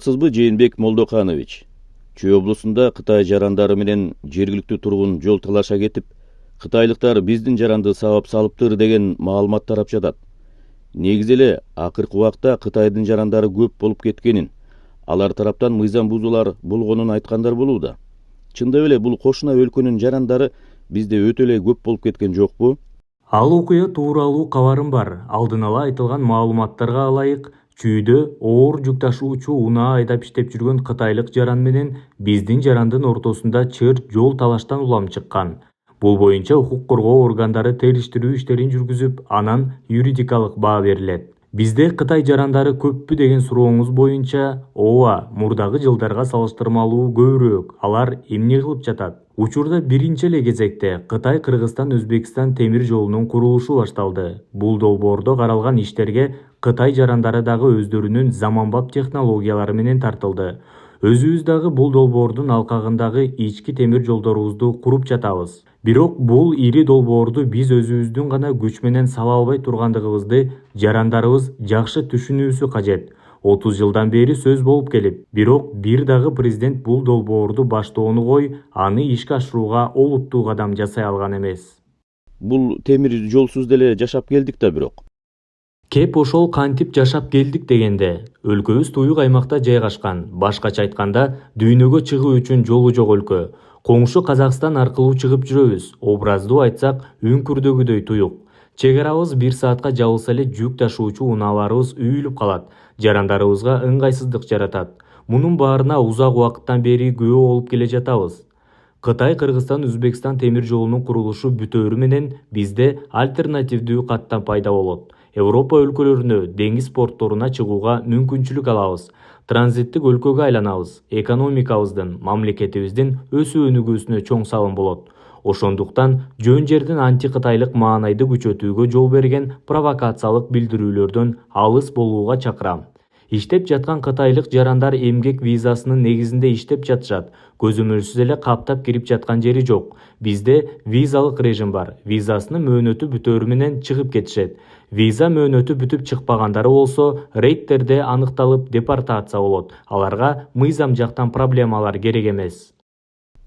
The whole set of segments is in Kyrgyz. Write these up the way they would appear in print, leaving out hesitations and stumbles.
Саламатсызбы, Жээнбек Молдоканович? Чүй облусунда Кытай жарандары менен жергиликтүү тургун жол талаша кетип, кытайлыктар биздин жаранды сабап салыптыр деген маалымат тарап жатат. Негизи эле акыркы убакта Кытайдын жарандары көп болуп кеткенин, алар тараптан мыйзам бузуулар болгонун айткандар болууда. Чындап эле бул кошуна өлкөнүн жарандары бизде өтө эле көп болуп кеткен жокпу? Ал окуя тууралуу кабарым бар. Алдын ала айтылган маалыматтарга ылайык, чүйдө оор жүк ташуучу унаа айдап иштеп жүргөн кытайлык жаран менен биздин жарандын ортосунда чыр жол талаштан улам чыккан. Бул боюнча укук коргоо органдары териштирүү иштерин жүргүзүп, анан юридикалык баа берилет. Бизде Кытай жарандары көппү деген сурооңуз боюнча, ооба, мурдагы жылдарга салыштырмалуу көбүрөөк. Алар эмне кылып жатат? Учурда биринчи эле кезекте Кытай Кыргызстан-Өзбекстан темир жолунун курулушу башталды. Бул долбоордо каралган иштерге Кытай жарандары дагы өздөрүнүн заманбап технологиялары менен тартылды. Өзүбүз дагы бул долбоордун алкагындагы ички темир жолдорубузду куруп жатабыз. Бирок бул ири долбоорду биз өзүбүздүн гана күч менен сала албай тургандыгыбызды жарандарыбыз жакшы түшүнүүсү кажет. 30 жылдан бери сөз болуп келип, бирок бир дагы президент бул долбоорду баштоону кой, аны ишке ашырууга олуттуу кадам жасай алган эмес. Бул темир жолсуз деле жашап келдик да бирок. Кеп ошол кантип жашап келдик дегенде, өлкөбүз туюк аймакта жайгашкан. Башкача айтканда, дүйнөгө чыгуу үчүн жолу жок өлкө. Коңшу Казакстан аркылуу чыгып жүрөбүз. Образдуу айтсак, үңкүрдөгүдөй туюк. Чек арабыз 1 саатка жабылса эле жүк ташуучу унааларыбыз үйүлүп калат. Жарандарыбызга ыңгайсыздык жаратат. Мунун баарына узак убакыттан бери күбө болуп келе жатабыз. Кытай Кыргызстан-Өзбекстан темир жолунун курулушу бүтөөрү менен бизде альтернативдүү каттам пайда болот. Европа өлкөлөрүнө, деңиз портторуна чыгууга мүмкүнчүлүк алабыз. Транзиттик өлкөгө айланабыз. Экономикабыздын, мамлекетибиздин өсүү өнүгүүсүнө чоң салым болот. Ошондуктан жөн жерден анти-кытайлык маанайды күчөтүүгө жол берген провокациялык билдирүүлөрдөн алыс болууга чакырам. Иштеп жаткан кытайлык жарандар эмгек визасынын негизинде иштеп жатышат. Көзөмөлсүз эле каптап кирип жаткан жери жок. Бизде визалык режим бар. Визасынын мөөнөтү бүтөөрү менен чыгып кетишет. Виза мөөнөтү бүтүп чыкпагандары болсо, рейдтерде аныкталып депортация болот. Аларга мыйзам жактан проблемалар керек эмес.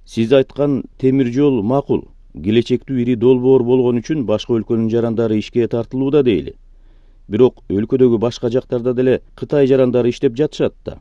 Сиз айткан темир жол макул. Келечектүү ири долбоор болгон үчүн башка өлкөнүн жарандары ишке тартылууда дейли. Бирок өлкөдөгү башка жактарда деле Кытай жарандары иштеп жатышат да.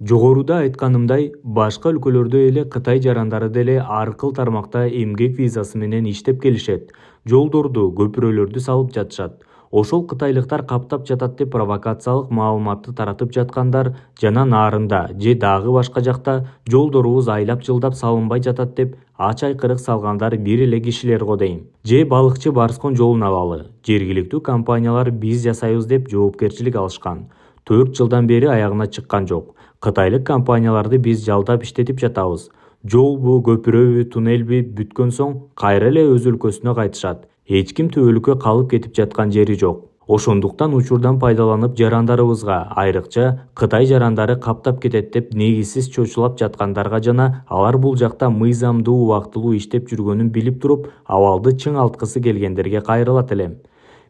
Жогоруда айтканымдай, башка өлкөлөрдө эле Кытай жарандары деле ар кыл тармакта эмгек визасы менен иштеп келишет. Жолдорду, көпүрөлөрдү салып жатышат. Ошол кытайлыктар каптап жатат деп провокациялык маалыматты таратып жаткандар жана нарында же дагы башка жакта жолдорубуз айлап жылдап салынбай жатат деп ач айкырык салгандар бир эле кишилер го дейм. Же балыкчы барскон жолун алалы. Жергиликтүү компаниялар биз жасайбыз деп жоопкерчилик алышкан. 4 жылдан бери аягына чыккан жок. Кытайлык компанияларды биз жалдап иштетип жатабыз. Жолбу, көпүрөбү, туннелби бүткөн соң кайра эле өз өлкөсүнө кайтышат. Эч ким түбөлүккө калып кетип жаткан жери жок. Ошондуктан учурдан пайдаланып жарандарыбызга, айрыкча Кытай жарандары каптап кетет деп негизсиз чочулап жаткандарга жана алар бул жакта мыйзамдуу убактылуу иштеп жүргөнүн билип туруп, абалды чыңалткысы келгендерге кайрылат элем.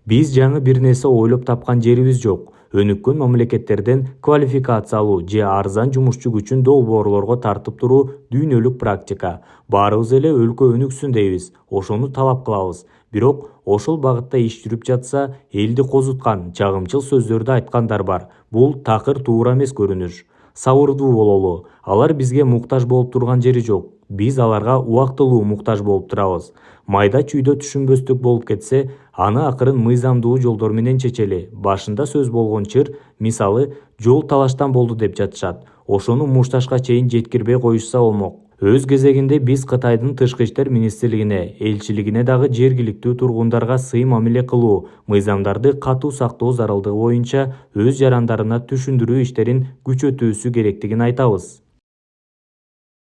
Биз жаңы бир нерсе ойлоп тапкан жерибиз жок. Өнүккөн мамлекеттерден квалификациялуу же арзан жумушчу күчүн долбоорлорго тартып туруу дүйнөлүк практика. Баарыбыз эле өлкө өнүксүн дейбиз, ошону талап кылабыз. Бирок ошол багытта иш жүрүп жатса, элди козуткан, чагымчыл сөздөрдү айткандар бар. Бул такыр туура эмес көрүнүш. Сабырдуу бололу. Алар бизге муктаж болуп турган жери жок. Биз аларга убактылуу муктаж болуп турабыз. Майда чүйдө түшүнбөстүк болуп кетсе, аны акырын мыйзамдуу жолдор менен чечели. Башында сөз болгон чыр, мисалы, жол талаштан болду деп жатышат. Ошону мушташка чейин жеткирбей коюшса болмок. Өз кезегинде биз Кытайдын тышкы иштер министрлигине, элчилигине дагы жергиликтүү тургундарга сый мамиле кылуу, мыйзамдарды катуу сактоо зарылдыгы боюнча өз жарандарына түшүндүрүү иштерин күчөтүүсү керектигин айтабыз.